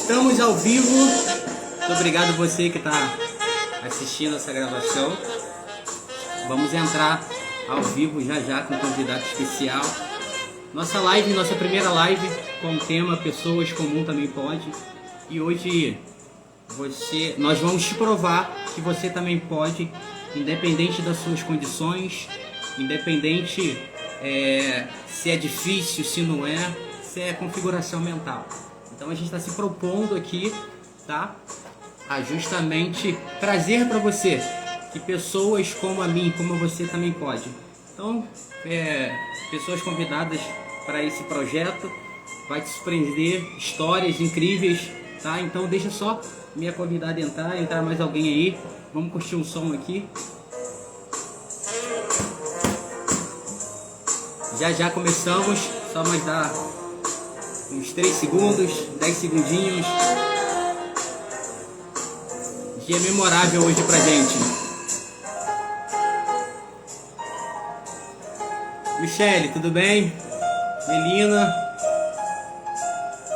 Estamos ao vivo. Muito obrigado você que está assistindo essa gravação. Vamos entrar ao vivo já já com um convidado especial. Nossa live, nossa primeira live com o tema Pessoas Comum Também Pode. E hoje nós vamos te provar que você também pode, independente das suas condições, independente se é difícil, se não é, se é configuração mental. Então a gente está se propondo aqui, tá? A justamente trazer para você que pessoas como a mim, como você também pode. Então, pessoas convidadas para esse projeto, vai te surpreender, histórias incríveis, tá? Então deixa só minha convidada entrar mais alguém aí. Vamos curtir um som aqui. Já já começamos, só mais dar uns 3 segundos, 10 segundinhos. Dia memorável hoje pra gente. Michele, tudo bem? Melina.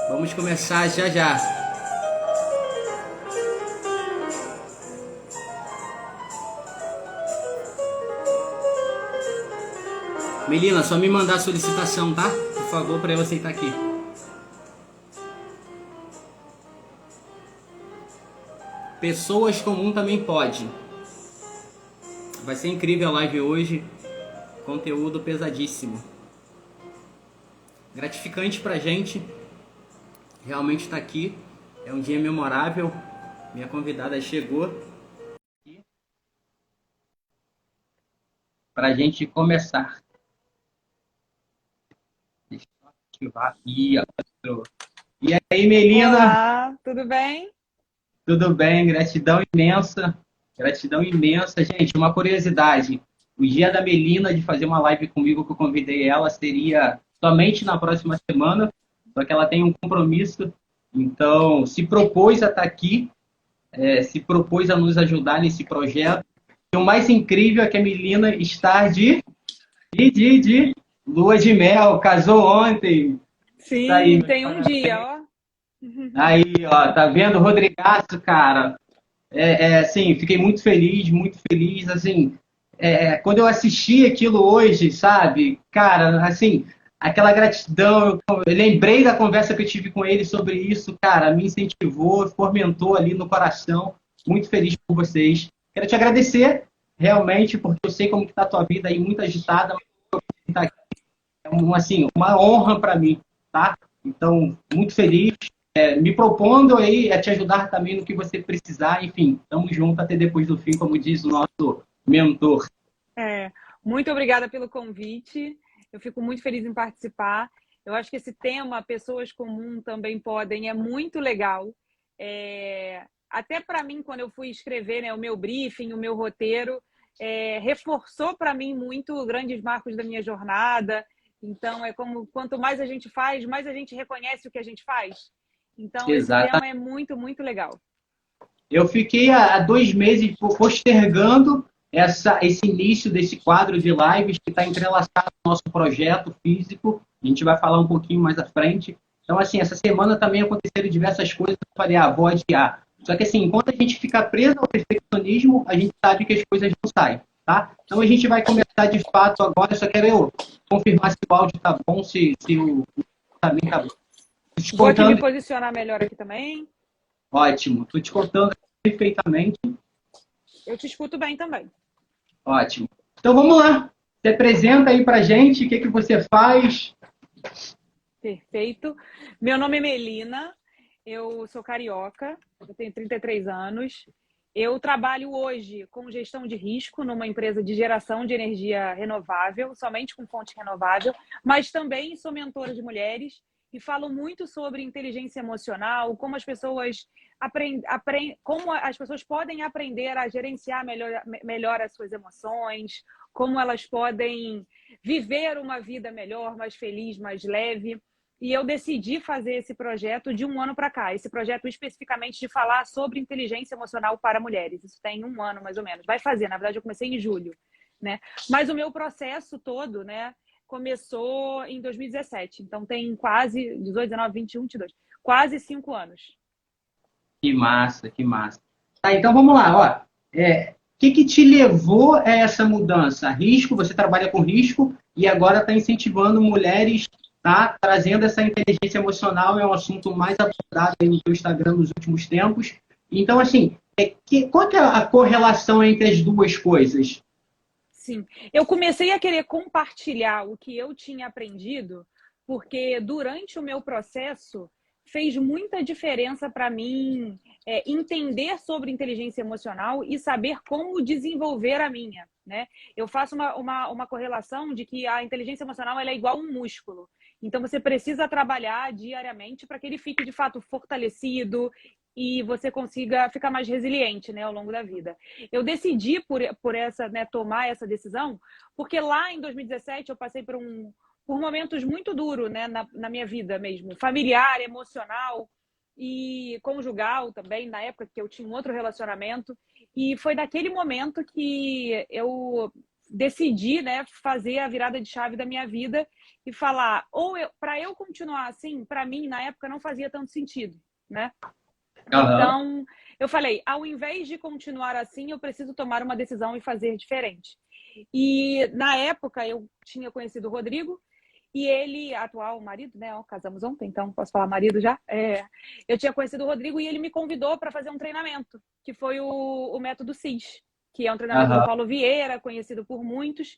Vamos começar já já. Melina, só me mandar a solicitação, tá? Por favor, para eu aceitar aqui. Pessoas comuns também pode. Vai ser incrível a live hoje. Conteúdo pesadíssimo. Gratificante pra gente. Realmente tá aqui. É um dia memorável. Minha convidada chegou. Pra gente começar. Deixa eu ativar. E aí, Melina? Olá, tudo bem? Tudo bem, gratidão imensa. Gratidão imensa. Gente, uma curiosidade. O dia da Melina de fazer uma live comigo, que eu convidei ela, seria somente na próxima semana, só que ela tem um compromisso, então se propôs a estar aqui, se propôs a nos ajudar nesse projeto. E o mais incrível é que a Melina está de lua de mel, casou ontem. Tá aí, Sim, tem um dia, ó. aí, ó, tá vendo, Rodrigaço, cara? Assim, fiquei muito feliz, assim, quando eu assisti aquilo hoje, sabe, cara, assim, aquela gratidão, eu lembrei da conversa que eu tive com ele sobre isso, cara, me incentivou, fomentou ali no coração, muito feliz por vocês. Quero te agradecer, realmente, porque eu sei como que tá a tua vida aí, muito agitada, mas tá aqui, assim, uma honra para mim, tá? Então, muito feliz, me propondo aí a te ajudar também no que você precisar. Enfim, estamos juntos até depois do fim, como diz o nosso mentor. Muito obrigada pelo convite. Eu fico muito feliz em participar. Eu acho que esse tema, pessoas comuns também podem, é muito legal. Até para mim, quando eu fui escrever, né, o meu briefing, o meu roteiro, reforçou para mim muito grandes marcos da minha jornada. Então, é como quanto mais a gente faz, mais a gente reconhece o que a gente faz. Então, esse Exato. tema é muito, muito legal. Eu fiquei há 2 meses postergando esse início desse quadro de lives que está entrelaçado no nosso projeto físico. A gente vai falar um pouquinho mais à frente. Então, assim, essa semana também aconteceram diversas coisas. Eu falei, vou adiar. Só que, assim, enquanto a gente fica preso ao perfeccionismo, a gente sabe que as coisas não saem, tá? Então, a gente vai começar de fato agora. Só quero eu confirmar se o áudio tá bom, se o também tá bom. Vou aqui me posicionar melhor aqui também. Ótimo. Estou te contando perfeitamente. Eu te escuto bem também. Ótimo. Então vamos lá. Se apresenta aí pra gente, o que você faz? Perfeito. Meu nome é Melina, eu sou carioca, eu tenho 33 anos. Eu trabalho hoje com gestão de risco numa empresa de geração de energia renovável, somente com fonte renovável, mas também sou mentora de mulheres e falo muito sobre inteligência emocional, como as pessoas como as pessoas podem aprender a gerenciar melhor as suas emoções, como elas podem viver uma vida melhor, mais feliz, mais leve. E eu decidi fazer esse projeto de um ano para cá. Esse projeto especificamente de falar sobre inteligência emocional para mulheres. Isso tem 1 ano, mais ou menos. Vai fazer, na verdade, eu comecei em julho, né? Mas o meu processo todo, né, começou em 2017. Então tem quase 18, 19, 21, 22. Quase 5 anos. Que massa, que massa. Tá, então vamos lá, ó. O que te levou a essa mudança? Risco, você trabalha com risco e agora está incentivando mulheres, tá? Trazendo essa inteligência emocional, é um assunto mais abordado aí no teu Instagram nos últimos tempos. Então, assim, qual que é a correlação entre as duas coisas? Sim, eu comecei a querer compartilhar o que eu tinha aprendido, porque durante o meu processo fez muita diferença para mim entender sobre inteligência emocional e saber como desenvolver a minha, né? Eu faço uma correlação de que a inteligência emocional ela é igual a um músculo. Então, você precisa trabalhar diariamente para que ele fique, de fato, fortalecido e você consiga ficar mais resiliente, né, ao longo da vida. Eu decidi por essa, né, tomar essa decisão, porque lá em 2017 eu passei por momentos muito duros, né, na minha vida mesmo, familiar, emocional e conjugal também, na época que eu tinha um outro relacionamento. E foi naquele momento que eu decidi, né, fazer a virada de chave da minha vida e falar, para eu continuar assim, para mim, na época, não fazia tanto sentido, né? Então, eu falei, ao invés de continuar assim, eu preciso tomar uma decisão e fazer diferente. E na época eu tinha conhecido o Rodrigo e ele, atual marido, né? Casamos ontem, então posso falar marido já. Eu tinha conhecido o Rodrigo e ele me convidou para fazer um treinamento, que foi o método CIS, que é um treinamento do Paulo Vieira, conhecido por muitos.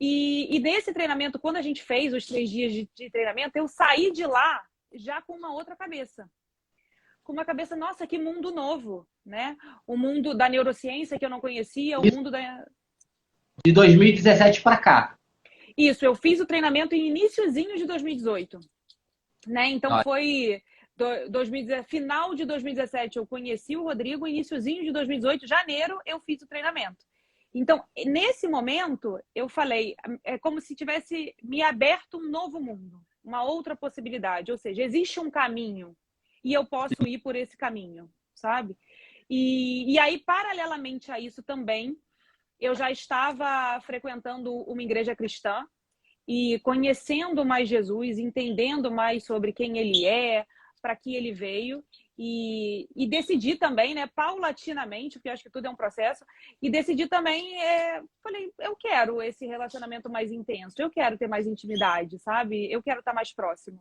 E nesse treinamento, quando a gente fez os 3 dias de treinamento, eu saí de lá já com uma outra cabeça. Com uma cabeça, nossa, que mundo novo, né? O mundo da neurociência que eu não conhecia, o mundo da... De 2017 para cá. Isso, eu fiz o treinamento em iniciozinho de 2018, né? Então foi final de 2017 eu conheci o Rodrigo, iniciozinho de 2018, janeiro, eu fiz o treinamento. Então, nesse momento, eu falei, é como se tivesse me aberto um novo mundo, uma outra possibilidade, ou seja, existe um caminho e eu posso ir por esse caminho, sabe? E aí, paralelamente a isso também, eu já estava frequentando uma igreja cristã e conhecendo mais Jesus, entendendo mais sobre quem ele é, para que ele veio, e decidi também, né, paulatinamente, porque eu acho que tudo é um processo, e decidi também, falei, eu quero esse relacionamento mais intenso, eu quero ter mais intimidade, sabe? Eu quero estar mais próximo.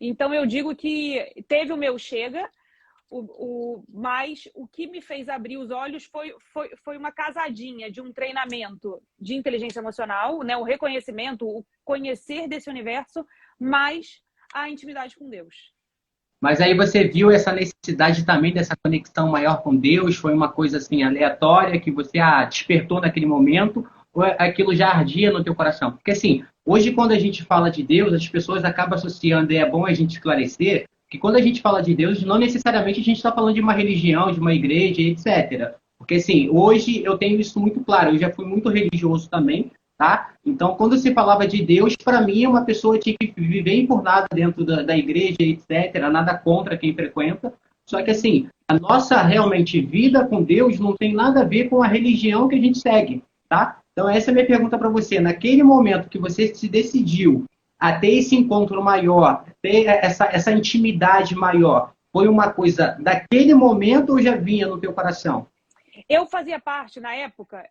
Então, eu digo que teve o meu chega, mas o que me fez abrir os olhos foi uma casadinha de um treinamento de inteligência emocional, né? O reconhecimento, o conhecer desse universo, mais a intimidade com Deus. Mas aí você viu essa necessidade também dessa conexão maior com Deus? Foi uma coisa assim aleatória que você despertou naquele momento? Ou aquilo já ardia no teu coração? Porque assim, hoje quando a gente fala de Deus, as pessoas acabam associando, e é bom a gente esclarecer, que quando a gente fala de Deus, não necessariamente a gente está falando de uma religião, de uma igreja, etc. Porque assim, hoje eu tenho isso muito claro, eu já fui muito religioso também, tá? Então, quando se falava de Deus, para mim, uma pessoa tinha que viver encurrada dentro da igreja, etc. Nada contra quem frequenta. Só que, assim, a nossa realmente vida com Deus não tem nada a ver com a religião que a gente segue, tá? Então, essa é a minha pergunta para você. Naquele momento que você se decidiu a ter esse encontro maior, ter essa intimidade maior, foi uma coisa daquele momento ou já vinha no teu coração? Eu fazia parte, na época,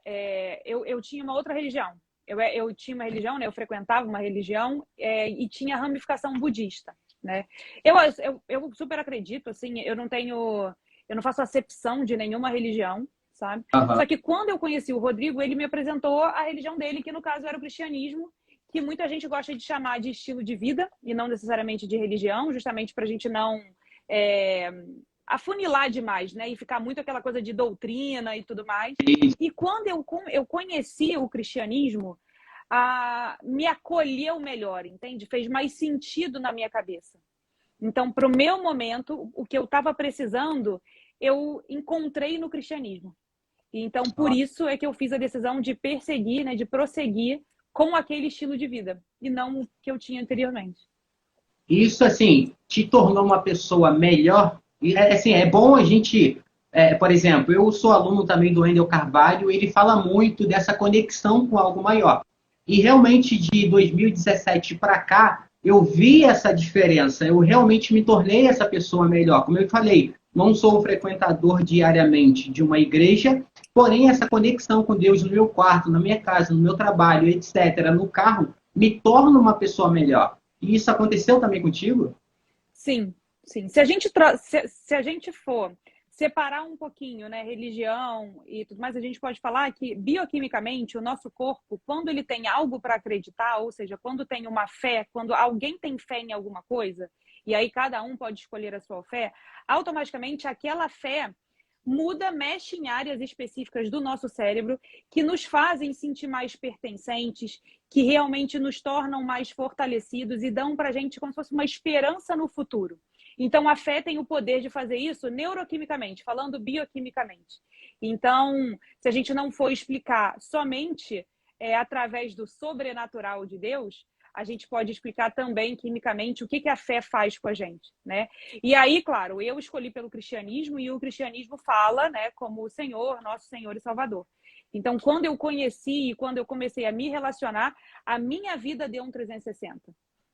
eu tinha uma outra religião. Eu tinha uma religião, né? Eu frequentava uma religião e tinha ramificação budista, né? Eu super acredito, assim, eu não faço acepção de nenhuma religião, sabe? Só que quando eu conheci o Rodrigo, ele me apresentou a religião dele, que no caso era o cristianismo, que muita gente gosta de chamar de estilo de vida e não necessariamente de religião, justamente para a gente não afunilar demais, né? E ficar muito aquela coisa de doutrina e tudo mais. E quando eu conheci o cristianismo, me acolheu melhor, entende? Fez mais sentido na minha cabeça. Então, para o meu momento, o que eu estava precisando, eu encontrei no cristianismo. Então, por isso é que eu fiz a decisão de perseguir, né? De prosseguir com aquele estilo de vida e não o que eu tinha anteriormente. Isso, assim, te tornou uma pessoa melhor? E, assim, é bom a gente... por exemplo, eu sou aluno também do Wendel Carvalho, ele fala muito dessa conexão com algo maior. E realmente, de 2017 para cá, eu vi essa diferença. Eu realmente me tornei essa pessoa melhor. Como eu falei, não sou um frequentador diariamente de uma igreja, porém essa conexão com Deus no meu quarto, na minha casa, no meu trabalho, etc., no carro, me torna uma pessoa melhor. E isso aconteceu também contigo? Sim, sim. Se a gente for separar um pouquinho, né, religião e tudo mais, a gente pode falar que bioquimicamente o nosso corpo, quando ele tem algo para acreditar, ou seja, quando tem uma fé, quando alguém tem fé em alguma coisa, e aí cada um pode escolher a sua fé, automaticamente aquela fé muda, mexe em áreas específicas do nosso cérebro que nos fazem sentir mais pertencentes, que realmente nos tornam mais fortalecidos e dão para a gente como se fosse uma esperança no futuro. Então, a fé tem o poder de fazer isso neuroquimicamente, falando bioquimicamente. Então, se a gente não for explicar somente através do sobrenatural de Deus, a gente pode explicar também quimicamente o que a fé faz com a gente, né? E aí, claro, eu escolhi pelo cristianismo e o cristianismo fala, né, como o Senhor, nosso Senhor e Salvador. Então, quando eu conheci e quando eu comecei a me relacionar, a minha vida deu um 360.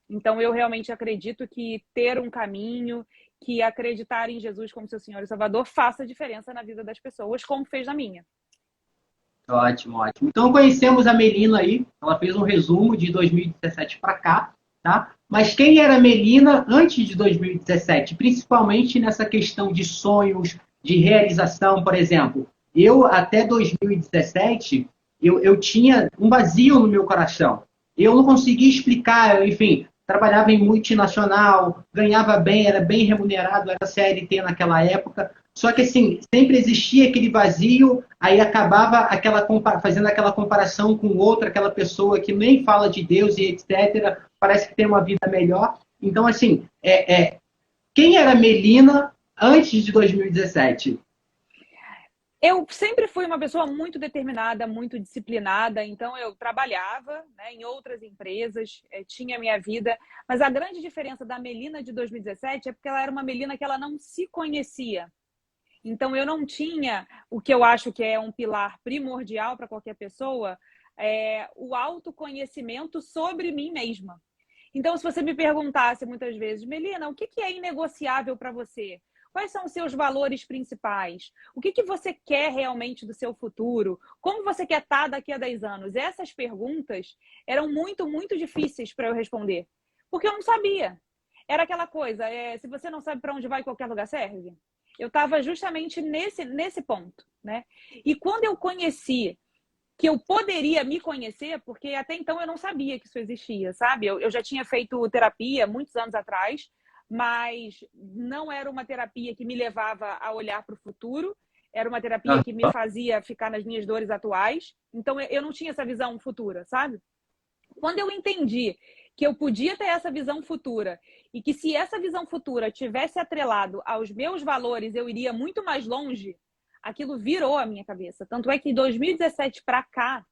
Então, eu realmente acredito que ter um caminho, que acreditar em Jesus como seu Senhor e Salvador faça diferença na vida das pessoas, como fez na minha. Ótimo, ótimo. Então conhecemos a Melina aí, ela fez um resumo de 2017 para cá, tá? Mas quem era a Melina antes de 2017, principalmente nessa questão de sonhos, de realização, por exemplo? Eu, até 2017, eu tinha um vazio no meu coração. Eu não conseguia explicar, enfim, trabalhava em multinacional, ganhava bem, era bem remunerado, era CLT naquela época, só que, assim, sempre existia aquele vazio, aí acabava fazendo aquela comparação com outra, aquela pessoa que nem fala de Deus e etc. Parece que tem uma vida melhor. Então, assim, quem era Melina antes de 2017? Eu sempre fui uma pessoa muito determinada, muito disciplinada, então eu trabalhava, né, em outras empresas, tinha minha vida, mas a grande diferença da Melina de 2017 é porque ela era uma Melina que ela não se conhecia. Então, eu não tinha o que eu acho que é um pilar primordial para qualquer pessoa, o autoconhecimento sobre mim mesma. Então, se você me perguntasse muitas vezes, Melina, o que é inegociável para você? Quais são os seus valores principais? O que você quer realmente do seu futuro? Como você quer estar daqui a 10 anos? Essas perguntas eram muito, muito difíceis para eu responder, porque eu não sabia. Era aquela coisa, se você não sabe para onde vai, qualquer lugar serve. Eu estava justamente nesse ponto, né? E quando eu conheci que eu poderia me conhecer, porque até então eu não sabia que isso existia, sabe? Eu já tinha feito terapia muitos anos atrás, mas não era uma terapia que me levava a olhar para o futuro, era uma terapia que me fazia ficar nas minhas dores atuais. Então eu não tinha essa visão futura, sabe? Quando eu entendi que eu podia ter essa visão futura e que se essa visão futura tivesse atrelado aos meus valores, eu iria muito mais longe, aquilo virou a minha cabeça. Tanto é que em 2017 para cá,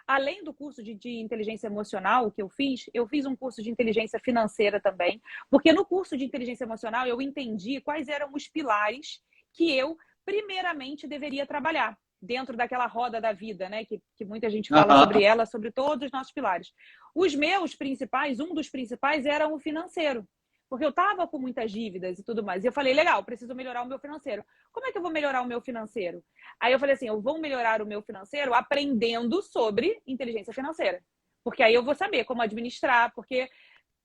além do curso de inteligência emocional que eu fiz um curso de inteligência financeira também, porque no curso de inteligência emocional eu entendi quais eram os pilares que eu primeiramente deveria trabalhar dentro daquela roda da vida, né? Que muita gente fala sobre ela, sobre todos os nossos pilares. Os meus principais, um dos principais era o financeiro, porque eu estava com muitas dívidas e tudo mais. E eu falei, legal, preciso melhorar o meu financeiro. Como é que eu vou melhorar o meu financeiro? Aí eu falei assim, eu vou melhorar o meu financeiro aprendendo sobre inteligência financeira. Porque aí eu vou saber como administrar, porque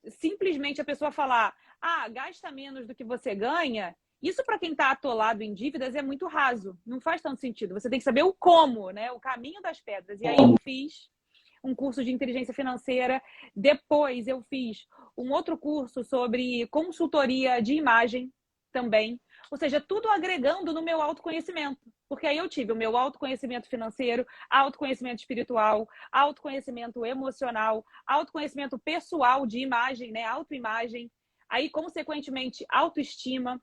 simplesmente a pessoa falar, gasta menos do que você ganha, isso para quem está atolado em dívidas é muito raso, não faz tanto sentido. Você tem que saber o como, né? O caminho das pedras. E aí eu fiz um curso de inteligência financeira, depois eu fiz um outro curso sobre consultoria de imagem também, ou seja, tudo agregando no meu autoconhecimento, porque aí eu tive o meu autoconhecimento financeiro, autoconhecimento espiritual, autoconhecimento emocional, autoconhecimento pessoal de imagem, né, autoimagem, aí consequentemente autoestima.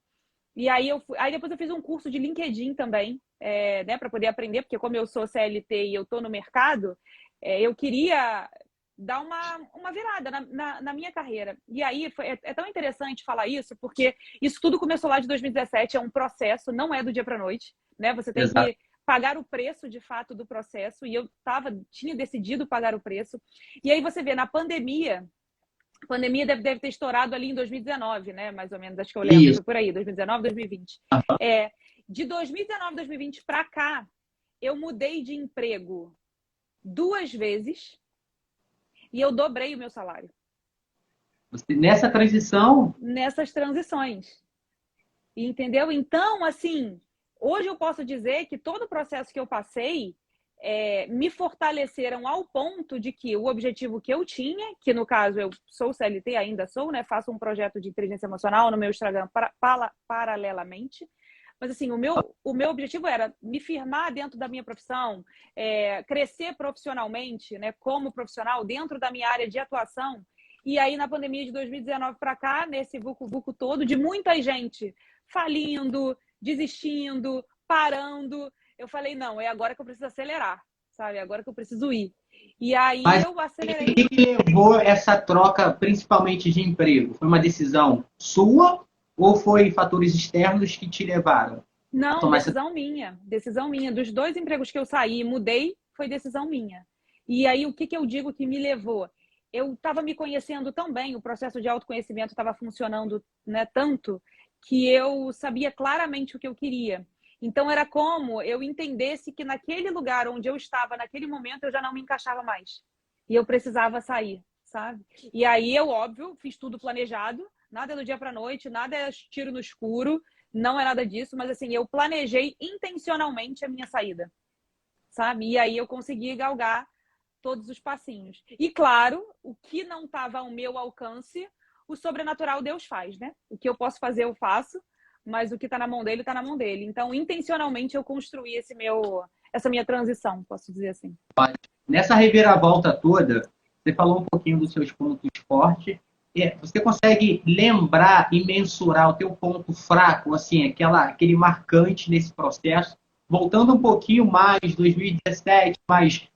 E aí depois eu fiz um curso de LinkedIn também, né, para poder aprender, porque como eu sou CLT e eu estou no mercado, eu queria dar uma virada na minha carreira. E aí é tão interessante falar isso, porque isso tudo começou lá de 2017, é um processo, não é do dia para a noite, né? Você tem que pagar o preço, de fato, do processo, e eu tinha decidido pagar o preço. E aí você vê, na pandemia, A pandemia deve ter estourado ali em 2019, né? Mais ou menos, acho que eu lembro, foi por aí, 2019, 2020. De 2019, 2020 para cá, eu mudei de emprego 2 vezes e eu dobrei o meu salário. Nessa transição? Nessas transições. Entendeu? Então, assim, hoje eu posso dizer que todo o processo que eu passei me fortaleceram ao ponto de que o objetivo que eu tinha, que no caso eu sou CLT, ainda sou, né? Faço um projeto de inteligência emocional no meu Instagram paralelamente. Mas assim, o meu objetivo era me firmar dentro da minha profissão, crescer profissionalmente, né? Como profissional dentro da minha área de atuação. E aí, na pandemia de 2019 para cá, nesse vucu-vucu todo, de muita gente falindo, desistindo, parando, eu falei, não, é agora que eu preciso acelerar, sabe? É agora que eu preciso ir. E aí eu acelerei. O que levou essa troca, principalmente de emprego? Foi uma decisão sua ou foi fatores externos que te levaram? Não, decisão minha. Decisão minha. Dos 2 empregos que eu saí e mudei, foi decisão minha. E aí, o que eu digo que me levou? Eu estava me conhecendo tão bem, o processo de autoconhecimento estava funcionando, né, tanto que eu sabia claramente o que eu queria. Então, era como eu entendesse que naquele lugar onde eu estava, naquele momento, eu já não me encaixava mais. E eu precisava sair, sabe? E aí eu, óbvio, fiz tudo planejado. Nada do dia para a noite, nada é tiro no escuro. Não é nada disso. Mas, assim, eu planejei intencionalmente a minha saída, sabe? E aí eu consegui galgar todos os passinhos. E, claro, o que não estava ao meu alcance, o sobrenatural Deus faz, né? O que eu posso fazer, eu faço. Mas o que está na mão dele, está na mão dele. Então, intencionalmente, eu construí essa minha transição, posso dizer assim. Nessa reviravolta toda, você falou um pouquinho dos seus pontos fortes. Você consegue lembrar e mensurar o teu ponto fraco, assim, aquele marcante nesse processo? Voltando um pouquinho mais, 2017, mas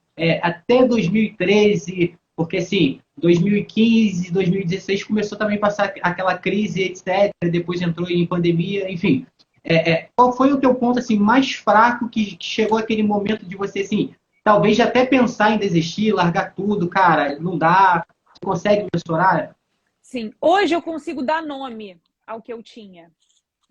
até 2013, porque assim, 2015, 2016 começou também a passar aquela crise, etc. Depois entrou em pandemia, enfim. Qual foi o teu ponto assim mais fraco que chegou aquele momento de você assim, talvez até pensar em desistir, largar tudo, cara, não dá? Você consegue mensurar? Sim, hoje eu consigo dar nome ao que eu tinha,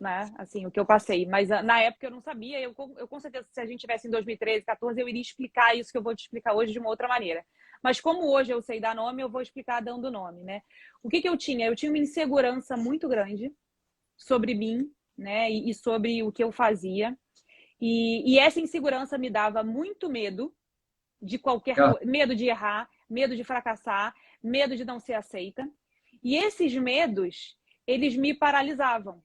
né? Assim, o que eu passei. Mas na época eu não sabia. Eu com certeza, se a gente tivesse em 2013, 2014, eu iria explicar isso que eu vou te explicar hoje de uma outra maneira. Mas como hoje eu sei dar nome, eu vou explicar dando nome, né? O que eu tinha? Eu tinha uma insegurança muito grande sobre mim, né? E sobre o que eu fazia. E essa insegurança me dava muito medo de qualquer coisa. Medo de errar, medo de fracassar, medo de não ser aceita. E esses medos, eles me paralisavam,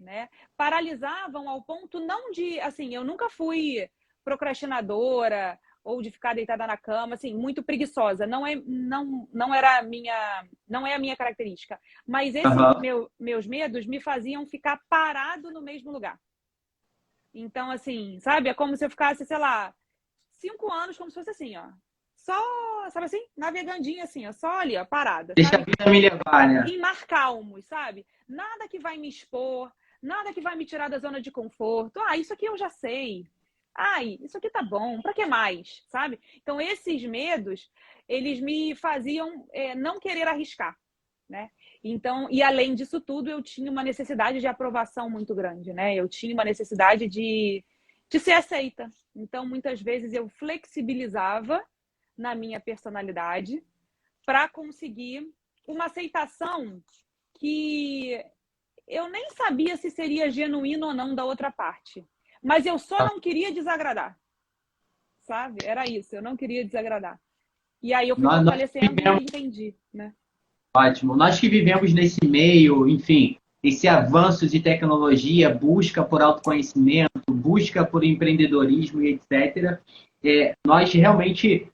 né? Paralisavam ao ponto não de, assim, eu nunca fui procrastinadora ou de ficar deitada na cama, assim, muito preguiçosa. Não é a minha característica. Mas esses meus medos me faziam ficar parado no mesmo lugar. Então, assim, sabe? É como se eu ficasse, sei lá, 5 anos, como se fosse assim, ó. Só, sabe assim? Navegandinho assim, ó. Só ali, ó, parada. Deixa a vida me levar, né? Em mar calmos, sabe? Nada que vai me expor, nada que vai me tirar da zona de conforto. Ah, isso aqui eu já sei. Ai, isso aqui tá bom. Pra que mais? Sabe? Então, esses medos, eles me faziam não querer arriscar, né? Então, e além disso tudo, eu tinha uma necessidade de aprovação muito grande, né? Eu tinha uma necessidade de ser aceita. Então, muitas vezes eu flexibilizava na minha personalidade para conseguir uma aceitação que eu nem sabia se seria genuíno ou não da outra parte. Mas eu só não queria desagradar, sabe? Era isso, eu não queria desagradar. E aí eu fui fortalecendo e entendi, né? Ótimo. Nós que vivemos nesse meio, enfim, esse avanço de tecnologia, busca por autoconhecimento, busca por empreendedorismo e etc., nós realmente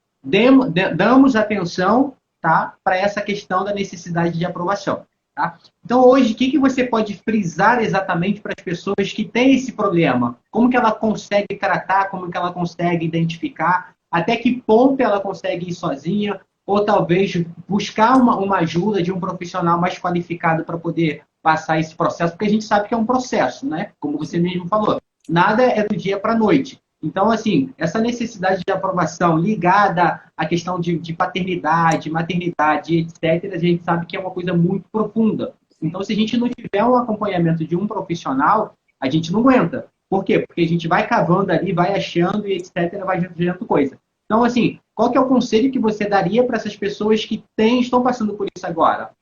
damos atenção, tá, para essa questão da necessidade de aprovação. Tá? Então, hoje, o que você pode frisar exatamente para as pessoas que têm esse problema? Como que ela consegue tratar, como que ela consegue identificar, até que ponto ela consegue ir sozinha, ou talvez buscar uma ajuda de um profissional mais qualificado para poder passar esse processo, porque a gente sabe que é um processo, né? Como você mesmo falou. Nada é do dia para a noite. Então, assim, essa necessidade de aprovação ligada à questão de paternidade, maternidade, etc., a gente sabe que é uma coisa muito profunda. Então, se a gente não tiver um acompanhamento de um profissional, a gente não aguenta. Por quê? Porque a gente vai cavando ali, vai achando e etc., vai gerando coisa. Então, assim, qual que é o conselho que você daria para essas pessoas que estão passando por isso agora?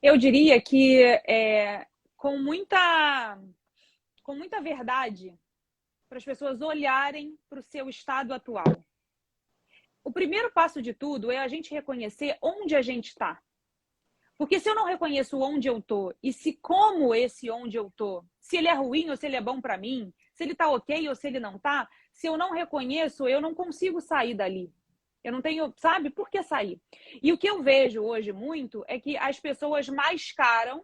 Eu diria que com muita verdade, para as pessoas olharem para o seu estado atual. O primeiro passo de tudo é a gente reconhecer onde a gente está. Porque se eu não reconheço onde eu tô e se como esse onde eu tô, se ele é ruim ou se ele é bom para mim, se ele tá ok ou se ele não tá, se eu não reconheço, eu não consigo sair dali. Eu não tenho, sabe, por que sair? E o que eu vejo hoje muito é que as pessoas mascaram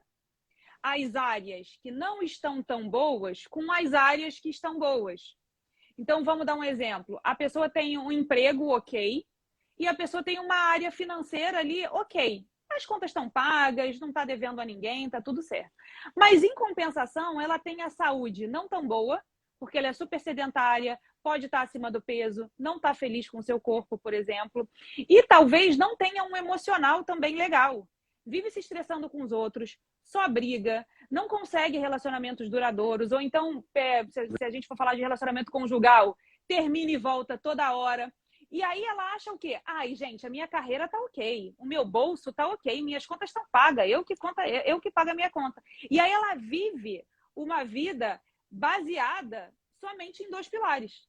as áreas que não estão tão boas com as áreas que estão boas. Então, vamos dar um exemplo. A pessoa tem um emprego ok e a pessoa tem uma área financeira ali ok. As contas estão pagas, não está devendo a ninguém, está tudo certo. Mas, em compensação, ela tem a saúde não tão boa, porque ela é super sedentária, pode estar acima do peso, não está feliz com o seu corpo, por exemplo. E talvez não tenha um emocional também legal. Vive se estressando com os outros, só briga, não consegue relacionamentos duradouros, ou então, se a gente for falar de relacionamento conjugal, termina e volta toda hora. E aí ela acha o quê? Ai, gente, a minha carreira tá ok, o meu bolso tá ok, minhas contas estão pagas, eu que pago a minha conta. E aí ela vive uma vida baseada somente em 2 pilares.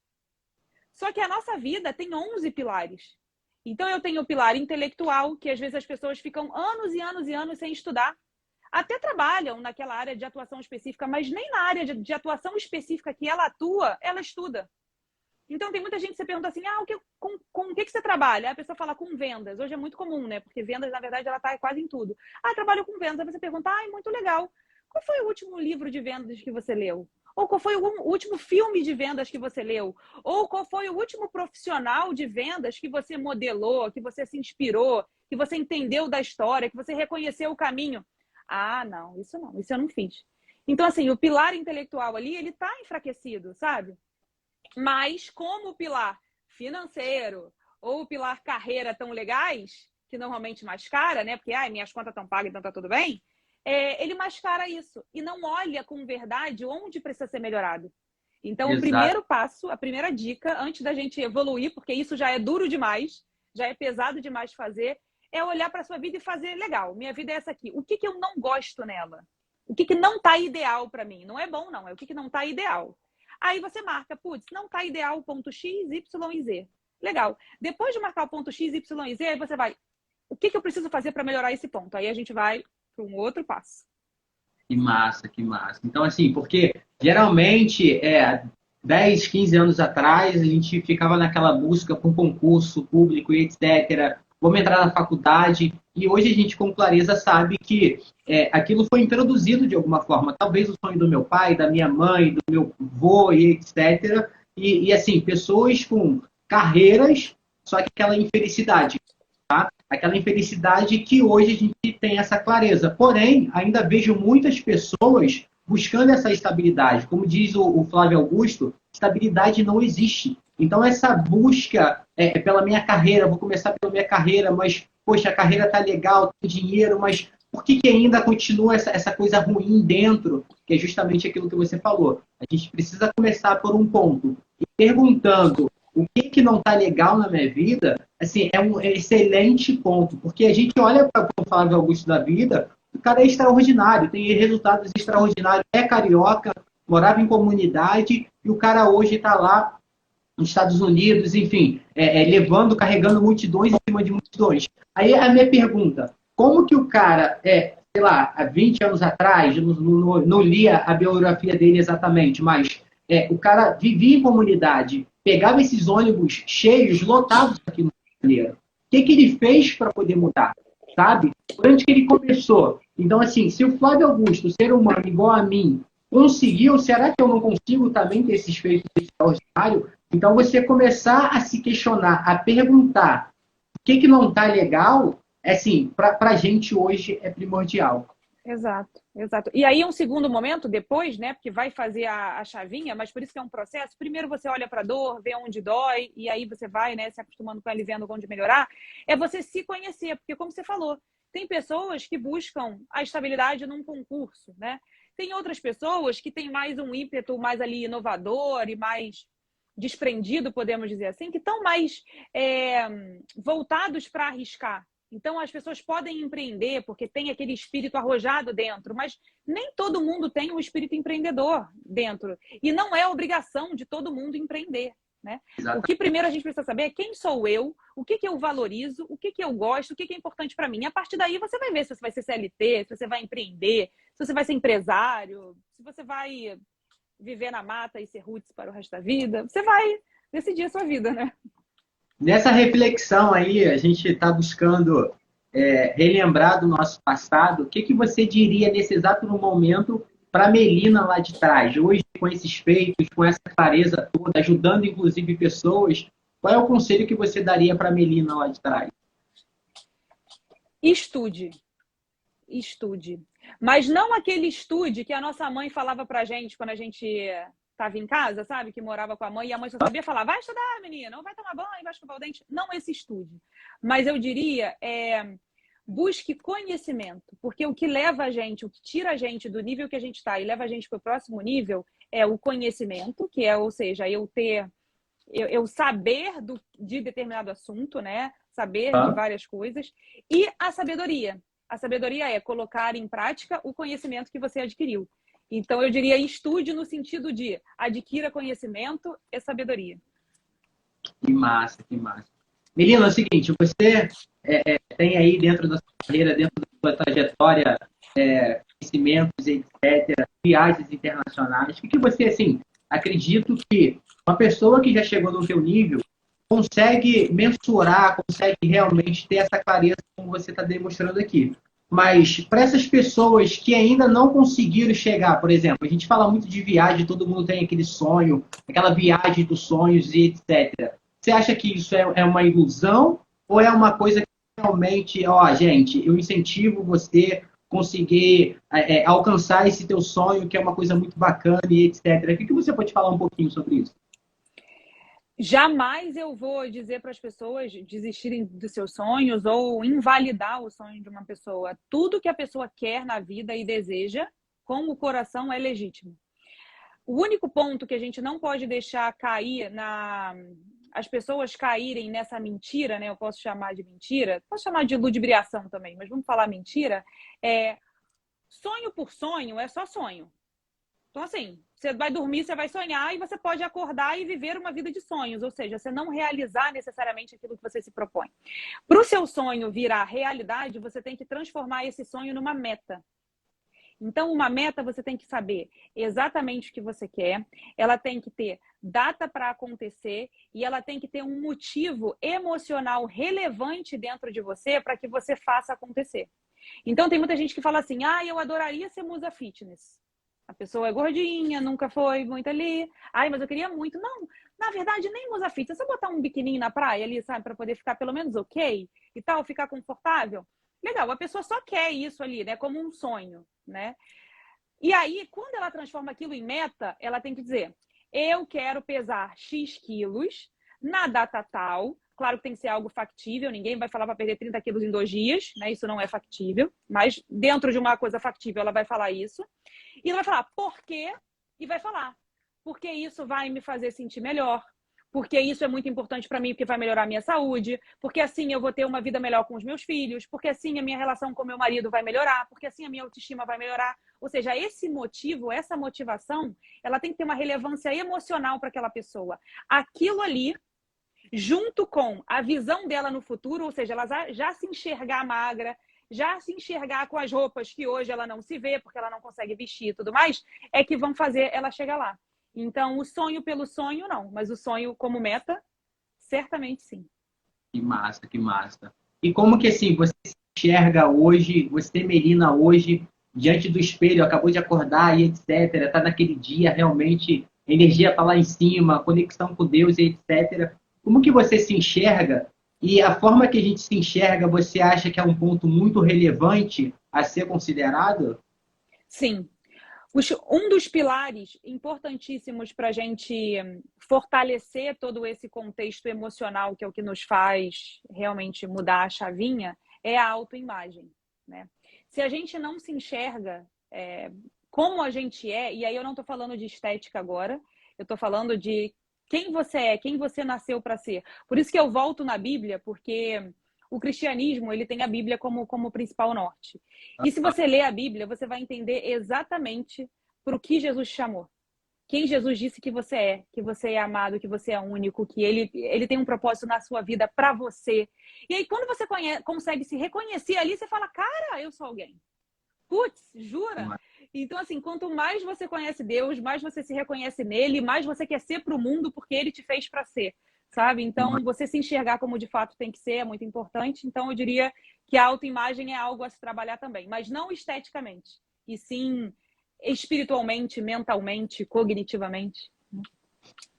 Só que a nossa vida tem 11 pilares. Então eu tenho o pilar intelectual, que às vezes as pessoas ficam anos e anos e anos sem estudar. Até trabalham naquela área de atuação específica, mas nem na área de atuação específica que ela atua, ela estuda. Então tem muita gente que você pergunta assim, com o que você trabalha? A pessoa fala com vendas. Hoje é muito comum, né? Porque vendas, na verdade, ela está quase em tudo. Trabalho com vendas. Aí você pergunta, muito legal. Qual foi o último livro de vendas que você leu? Ou qual foi o último filme de vendas que você leu? Ou qual foi o último profissional de vendas que você modelou, que você se inspirou, que você entendeu da história, que você reconheceu o caminho? Não, isso eu não fiz. Então, assim, o pilar intelectual ali, ele tá enfraquecido, sabe? Mas como o pilar financeiro ou o pilar carreira tão legais, que normalmente mascara, né? Porque, minhas contas estão pagas, então tá tudo bem. Ele mascara isso e não olha com verdade onde precisa ser melhorado. Então, o primeiro passo, a primeira dica, antes da gente evoluir, porque isso já é duro demais, já é pesado demais fazer, é olhar para a sua vida e fazer, legal, minha vida é essa aqui. O que eu não gosto nela? O que não está ideal para mim? Não é bom, não. É o que não está ideal. Aí você marca, não está ideal o ponto X, Y e Z. Legal. Depois de marcar o ponto X, Y e Z, aí você vai, o que eu preciso fazer para melhorar esse ponto? Aí a gente vai para um outro passo. Que massa, que massa. Então, assim, porque geralmente, 10, 15 anos atrás, a gente ficava naquela busca por concurso público e etc. Vamos entrar na faculdade. E hoje a gente, com clareza, sabe que aquilo foi introduzido de alguma forma. Talvez o sonho do meu pai, da minha mãe, do meu avô e etc. E assim, pessoas com carreiras, só que aquela infelicidade. Tá? Aquela infelicidade que hoje a gente tem essa clareza. Porém, ainda vejo muitas pessoas buscando essa estabilidade. Como diz o Flávio Augusto, estabilidade não existe. Então, essa busca pela minha carreira, vou começar pela minha carreira, mas, poxa, a carreira tá legal, tem dinheiro, mas por que ainda continua essa coisa ruim dentro? Que é justamente aquilo que você falou. A gente precisa começar por um ponto. E perguntando o que não está legal na minha vida, assim, é um excelente ponto, porque a gente olha para o Flávio Augusto da vida, o cara é extraordinário, tem resultados extraordinários, é carioca, morava em comunidade, e o cara hoje está lá nos Estados Unidos, enfim, carregando multidões em cima de multidões. Aí a minha pergunta, como que o cara, sei lá, há 20 anos atrás, não lia a biografia dele exatamente, mas o cara vivia em comunidade, pegava esses ônibus cheios, lotados aqui no Rio de Janeiro. O que ele fez para poder mudar? Sabe? Por onde que ele começou? Então, assim, se o Flávio Augusto, ser humano igual a mim, conseguiu, será que eu não consigo também ter esses feitos extraordinários? Então, você começar a se questionar, a perguntar o que não está legal, assim, para a gente hoje é primordial. Exato, exato. E aí um segundo momento depois, né, porque vai fazer a chavinha, mas por isso que é um processo. Primeiro você olha para a dor, vê onde dói, e aí você vai, né, se acostumando com ela e vendo onde melhorar. É você se conhecer, porque como você falou, tem pessoas que buscam a estabilidade num concurso, né? Tem outras pessoas que têm mais um ímpeto mais ali inovador e mais desprendido, podemos dizer assim, que estão mais voltados para arriscar. Então, as pessoas podem empreender porque tem aquele espírito arrojado dentro, mas nem todo mundo tem um espírito empreendedor dentro. E não é obrigação de todo mundo empreender, né? O que primeiro a gente precisa saber é quem sou eu, o que eu valorizo, o que eu gosto, o que é importante para mim. E a partir daí você vai ver se você vai ser CLT, se você vai empreender, se você vai ser empresário, se você vai viver na mata e ser roots para o resto da vida. Você vai decidir a sua vida, né? Nessa reflexão aí, a gente está buscando relembrar do nosso passado. O que você diria nesse exato momento para a Melina lá de trás? Hoje, com esses feitos, com essa clareza toda, ajudando inclusive pessoas, qual é o conselho que você daria para a Melina lá de trás? Estude. Estude. Mas não aquele estude que a nossa mãe falava para a gente quando a gente estava em casa, sabe? Que morava com a mãe e a mãe só sabia falar, vai estudar, menina, não vai tomar banho, vai escovar o dente. Não esse estude. Mas eu diria, busque conhecimento. Porque o que leva a gente, o que tira a gente do nível que a gente está e leva a gente para o próximo nível é o conhecimento, que é, ou seja, eu saber de determinado assunto, né? Saber de várias coisas. E a sabedoria. A sabedoria é colocar em prática o conhecimento que você adquiriu. Então, eu diria estude no sentido de adquira conhecimento e sabedoria. Que massa, que massa. Melina, é o seguinte, você tem aí dentro da sua carreira, dentro da sua trajetória, conhecimentos, etc., viagens internacionais. O que você, assim, acredito que uma pessoa que já chegou no teu nível consegue mensurar, consegue realmente ter essa clareza como você está demonstrando aqui. Mas para essas pessoas que ainda não conseguiram chegar, por exemplo, a gente fala muito de viagem, todo mundo tem aquele sonho, aquela viagem dos sonhos e etc. Você acha que isso é uma ilusão ou é uma coisa que realmente, gente, eu incentivo você conseguir alcançar esse teu sonho, que é uma coisa muito bacana e etc. O que você pode falar um pouquinho sobre isso? Jamais eu vou dizer para as pessoas desistirem dos seus sonhos ou invalidar o sonho de uma pessoa. Tudo que a pessoa quer na vida e deseja, com o coração, é legítimo. O único ponto que a gente não pode deixar cair as pessoas caírem nessa mentira, né? Eu posso chamar de mentira, posso chamar de ludibriação também, mas vamos falar mentira. Sonho por sonho é só sonho. Então, assim, você vai dormir, você vai sonhar e você pode acordar e viver uma vida de sonhos, ou seja, você não realizar necessariamente aquilo que você se propõe. Para o seu sonho virar realidade, você tem que transformar esse sonho numa meta. Então, uma meta você tem que saber exatamente o que você quer, ela tem que ter data para acontecer e ela tem que ter um motivo emocional relevante dentro de você para que você faça acontecer. Então, tem muita gente que fala assim, eu adoraria ser musa fitness. A pessoa é gordinha, nunca foi muito ali. Mas eu queria muito. Não, na verdade, nem musa fitness. É só botar um biquininho na praia ali, sabe? Para poder ficar pelo menos ok e tal, ficar confortável. Legal, a pessoa só quer isso ali, né? Como um sonho, né? E aí, quando ela transforma aquilo em meta, ela tem que dizer, eu quero pesar X quilos na data tal. Claro que tem que ser algo factível, ninguém vai falar para perder 30 quilos em 2 dias, né? Isso não é factível, mas dentro de uma coisa factível ela vai falar isso. E ela vai falar por quê? E vai falar, porque isso vai me fazer sentir melhor, porque isso é muito importante para mim, porque vai melhorar a minha saúde, porque assim eu vou ter uma vida melhor com os meus filhos, porque assim a minha relação com meu marido vai melhorar, porque assim a minha autoestima vai melhorar. Ou seja, esse motivo, essa motivação, ela tem que ter uma relevância emocional para aquela pessoa. Aquilo ali, junto com a visão dela no futuro, ou seja, ela já se enxergar magra, já se enxergar com as roupas que hoje ela não se vê, porque ela não consegue vestir e tudo mais, é que vão fazer ela chegar lá. Então, o sonho pelo sonho, não. Mas o sonho como meta, certamente sim. Que massa, que massa. E como que, assim, você se enxerga hoje, você, Melina, hoje, diante do espelho, acabou de acordar e etc., tá naquele dia, realmente, a energia tá lá em cima, conexão com Deus e etc., como que você se enxerga E a forma que a gente se enxerga, você acha que é um ponto muito relevante a ser considerado? Sim. Um dos pilares importantíssimos para a gente fortalecer todo esse contexto emocional, que é o que nos faz realmente mudar a chavinha, é a autoimagem, né? Se a gente não se enxerga como a gente é, e aí eu não estou falando de estética agora, eu estou falando de quem você é, quem você nasceu para ser. Por isso que eu volto na Bíblia, porque o cristianismo ele tem a Bíblia como principal norte. E se você ler a Bíblia, você vai entender exatamente para o que Jesus chamou. Quem Jesus disse que você é amado, que você é único, que ele tem um propósito na sua vida para você. E aí, quando você consegue se reconhecer ali, você fala, cara, eu sou alguém. Putz, jura? Então, assim, quanto mais você conhece Deus, mais você se reconhece nele, mais você quer ser para o mundo porque ele te fez para ser, sabe? Então, você se enxergar como de fato tem que ser é muito importante. Então, eu diria que a autoimagem é algo a se trabalhar também, mas não esteticamente, e sim espiritualmente, mentalmente, cognitivamente.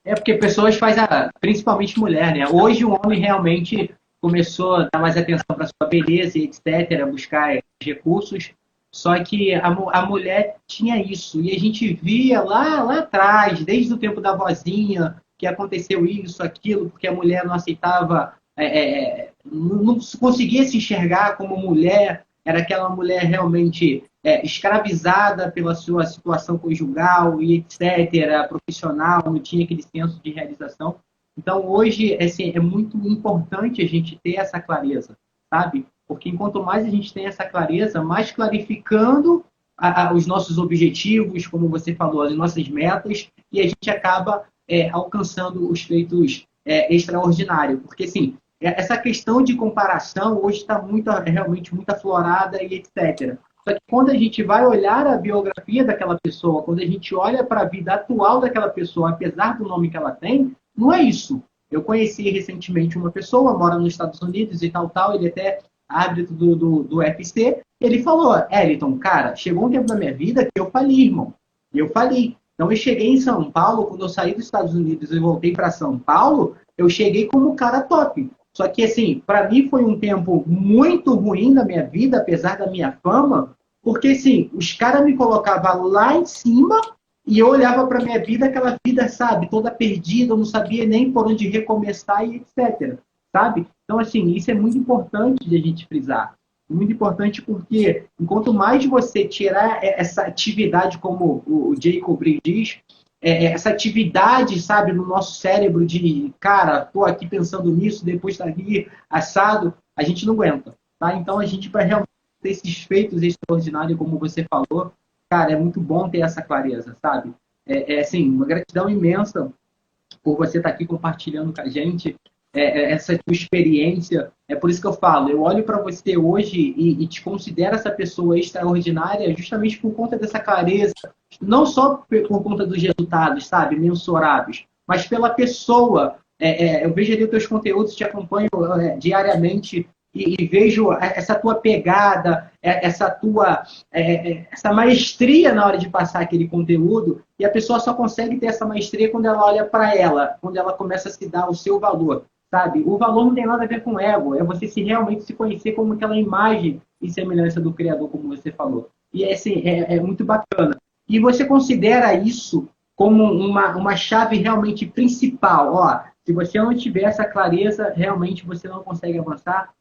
É porque pessoas fazem, principalmente mulher, né? Hoje o homem realmente começou a dar mais atenção para sua beleza e etc., buscar recursos. Só que a mulher tinha isso. E a gente via lá atrás, desde o tempo da vozinha, que aconteceu isso, aquilo, porque a mulher não aceitava, não conseguia se enxergar como mulher, era aquela mulher realmente escravizada pela sua situação conjugal e etc., profissional, não tinha aquele senso de realização. Então, hoje, assim, é muito importante a gente ter essa clareza, sabe? Porque enquanto mais a gente tem essa clareza, mais clarificando os nossos objetivos, como você falou, as nossas metas, e a gente acaba alcançando os feitos extraordinários. Porque, assim, essa questão de comparação hoje está realmente muito aflorada e etc. Só que quando a gente vai olhar a biografia daquela pessoa, quando a gente olha para a vida atual daquela pessoa, apesar do nome que ela tem, não é isso. Eu conheci recentemente uma pessoa, mora nos Estados Unidos e tal, ele até árbitro do UFC, ele falou, Eliton, cara, chegou um tempo na minha vida que eu fali, irmão. E eu fali. Então eu cheguei em São Paulo, quando eu saí dos Estados Unidos e voltei para São Paulo, eu cheguei como cara top. Só que, assim, para mim foi um tempo muito ruim na minha vida, apesar da minha fama, porque, assim, os caras me colocavam lá em cima e eu olhava para minha vida, aquela vida, sabe, toda perdida, eu não sabia nem por onde recomeçar e etc, sabe? Então, assim, isso é muito importante de a gente frisar. Muito importante porque, enquanto mais você tirar essa atividade, como o Jacob Bridge diz, essa atividade, sabe, no nosso cérebro de, cara, tô aqui pensando nisso, depois tá aqui assado, a gente não aguenta, tá? Então, a gente, para realmente ter esses feitos extraordinários, como você falou, cara, é muito bom ter essa clareza, sabe? Assim, uma gratidão imensa por você estar aqui compartilhando com a gente essa tua experiência. É por isso que eu falo, eu olho para você hoje e te considero essa pessoa extraordinária justamente por conta dessa clareza, não só por conta dos resultados, sabe, mensuráveis, mas pela pessoa. Eu vejo ali os teus conteúdos, te acompanho diariamente e vejo essa tua pegada, essa maestria na hora de passar aquele conteúdo, e a pessoa só consegue ter essa maestria quando ela olha para ela, quando ela começa a se dar o seu valor, sabe? O valor não tem nada a ver com ego, é você realmente se conhecer como aquela imagem e semelhança do Criador, como você falou. E assim, é muito bacana. E você considera isso como uma chave realmente principal? Ó, se você não tiver essa clareza, realmente você não consegue avançar?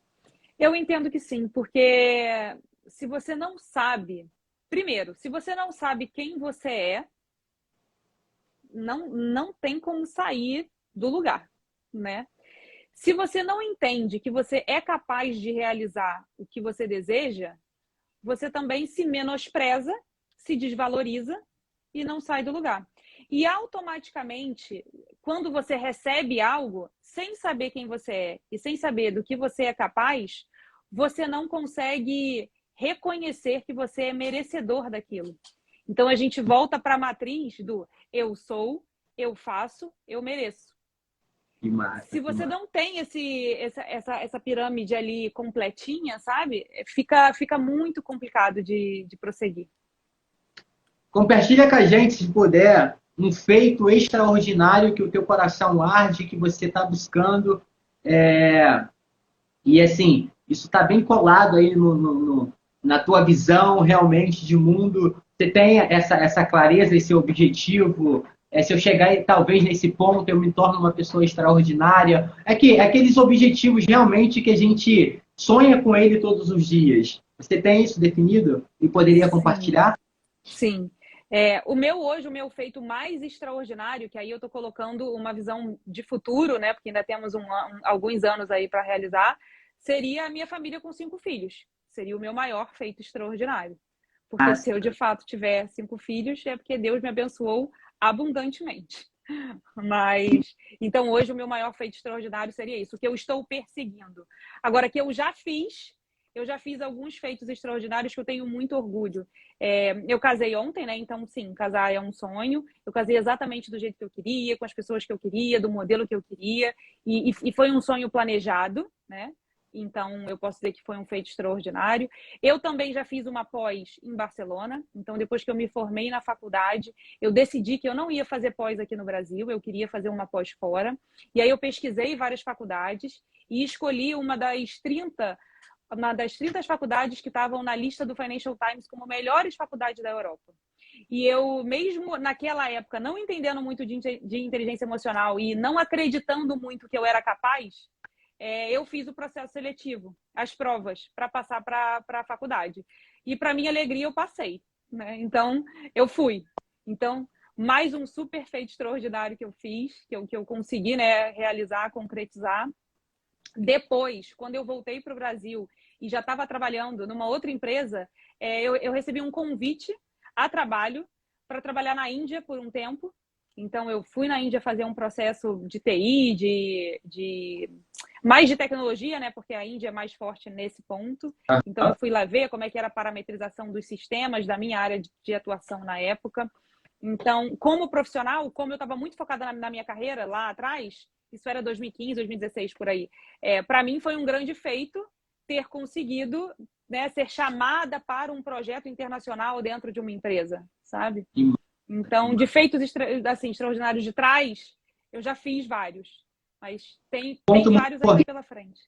Eu entendo que sim, porque se você não sabe, primeiro, se você não sabe quem você é, não tem como sair do lugar, né? Se você não entende que você é capaz de realizar o que você deseja, você também se menospreza, se desvaloriza e não sai do lugar. E automaticamente, quando você recebe algo, sem saber quem você é e sem saber do que você é capaz, você não consegue reconhecer que você é merecedor daquilo. Então, a gente volta para a matriz do eu sou, eu faço, eu mereço. Que massa, se você não tem essa pirâmide ali completinha, sabe? Fica muito complicado de prosseguir. Compartilha com a gente, se puder, um feito extraordinário que o teu coração arde, que você está buscando E, assim, isso está bem colado aí na tua visão realmente de mundo. Você tem essa clareza, esse objetivo. Se eu chegar talvez nesse ponto, eu me torno uma pessoa extraordinária. Aqueles objetivos realmente que a gente sonha com ele todos os dias. Você tem isso definido e poderia Sim, compartilhar? sim. O meu feito mais extraordinário, que aí eu estou colocando uma visão de futuro, né? Porque ainda temos alguns anos aí para realizar, seria a minha família com 5 filhos. Seria o meu maior feito extraordinário. Porque Ah, se eu de fato tiver 5 filhos, é porque Deus me abençoou abundantemente. Mas, então hoje o meu maior feito extraordinário seria isso, o que eu estou perseguindo. Agora, que eu já fiz alguns feitos extraordinários que eu tenho muito orgulho. Eu casei ontem, né? Então, sim, casar é um sonho. Eu casei exatamente do jeito que eu queria, com as pessoas que eu queria, do modelo que eu queria. E foi um sonho planejado, né? Então, eu posso dizer que foi um feito extraordinário. Eu também já fiz uma pós em Barcelona. Então, depois que eu me formei na faculdade, eu decidi que eu não ia fazer pós aqui no Brasil, eu queria fazer uma pós fora. E aí eu pesquisei várias faculdades e escolhi uma das 30 faculdades que estavam na lista do Financial Times como melhores faculdades da Europa. E eu, mesmo naquela época, não entendendo muito de inteligência emocional e não acreditando muito que eu era capaz, eu fiz o processo seletivo, as provas, para passar para a faculdade. E, para minha alegria, eu passei, né? Então, eu fui. Então, mais um super feito extraordinário que eu fiz, que eu consegui, né, realizar, concretizar. Depois, quando eu voltei para o Brasil e já estava trabalhando numa outra empresa, eu recebi um convite a trabalho para trabalhar na Índia por um tempo. Então, eu fui na Índia fazer um processo de TI, mais de tecnologia, né? Porque a Índia é mais forte nesse ponto. Então, eu fui lá ver como é que era a parametrização dos sistemas da minha área de atuação na época. Então, como profissional, como eu estava muito focada na minha carreira lá atrás, isso era 2015, 2016, por aí. Para mim, foi um grande feito ter conseguido, né, ser chamada para um projeto internacional dentro de uma empresa, sabe? Então, de feitos assim, extraordinários de trás, eu já fiz vários. Mas tem vários aqui pela frente.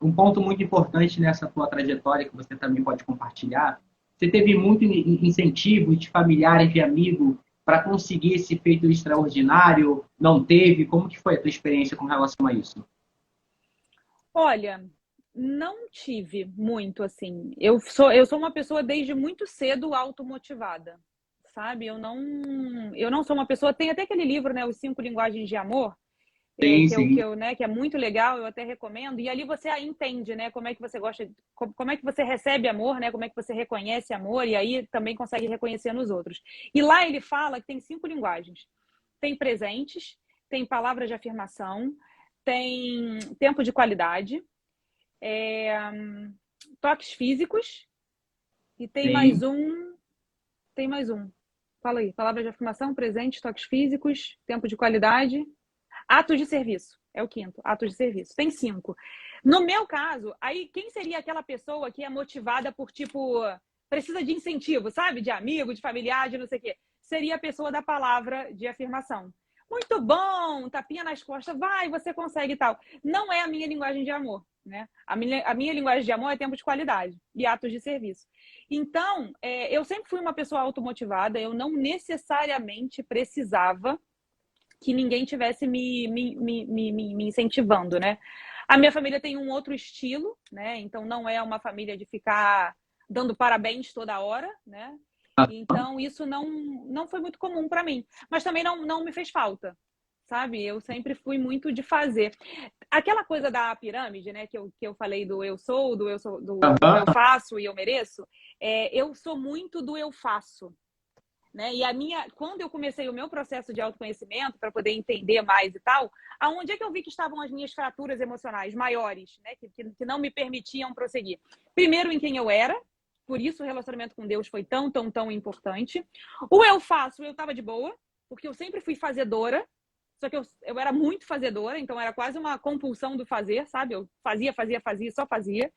Um ponto muito importante nessa tua trajetória, que você também pode compartilhar, você teve muito incentivo de familiares, de amigos, para conseguir esse feito extraordinário? Não teve? Como que foi a tua experiência com relação a isso? Olha, não tive muito, assim. Eu sou uma pessoa desde muito cedo automotivada, sabe? Eu não sou uma pessoa... Tem até aquele livro, né? Os 5 Linguagens de Amor, que é muito legal, eu até recomendo. E ali você entende, né? Como é que você gosta, como é que você recebe amor, né? Como é que você reconhece amor, e aí também consegue reconhecer nos outros. E lá ele fala que tem 5 linguagens. Tem presentes, tem palavras de afirmação, tem tempo de qualidade, toques físicos, e tem mais um. Tem mais um. Fala aí. Palavras de afirmação, presentes, toques físicos, tempo de qualidade. Atos de serviço. É o 5º. Atos de serviço. Tem 5. No meu caso, aí quem seria aquela pessoa que é motivada por, tipo, precisa de incentivo, sabe? De amigo, de familiar, de não sei o quê. Seria a pessoa da palavra de afirmação. Muito bom, tapinha nas costas, vai, você consegue e tal. Não é a minha linguagem de amor, né? A minha linguagem de amor é tempo de qualidade e atos de serviço. Então, eu sempre fui uma pessoa automotivada, eu não necessariamente precisava que ninguém tivesse me incentivando, né? A minha família tem um outro estilo, né? Então, não é uma família de ficar dando parabéns toda hora, né? Então, isso não foi muito comum para mim. Mas também não me fez falta, sabe? Eu sempre fui muito de fazer. Aquela coisa da pirâmide, né? Que eu falei do eu sou, do eu faço e eu mereço. Eu sou muito do eu faço. Né? E quando eu comecei o meu processo de autoconhecimento, para poder entender mais e tal, aonde é que eu vi que estavam as minhas fraturas emocionais maiores, né? Que não me permitiam prosseguir? Primeiro, em quem eu era. Por isso o relacionamento com Deus foi tão importante. O eu faço, eu estava de boa, porque eu sempre fui fazedora, só que eu era muito fazedora, então era quase uma compulsão do fazer, sabe? Eu fazia, só fazia.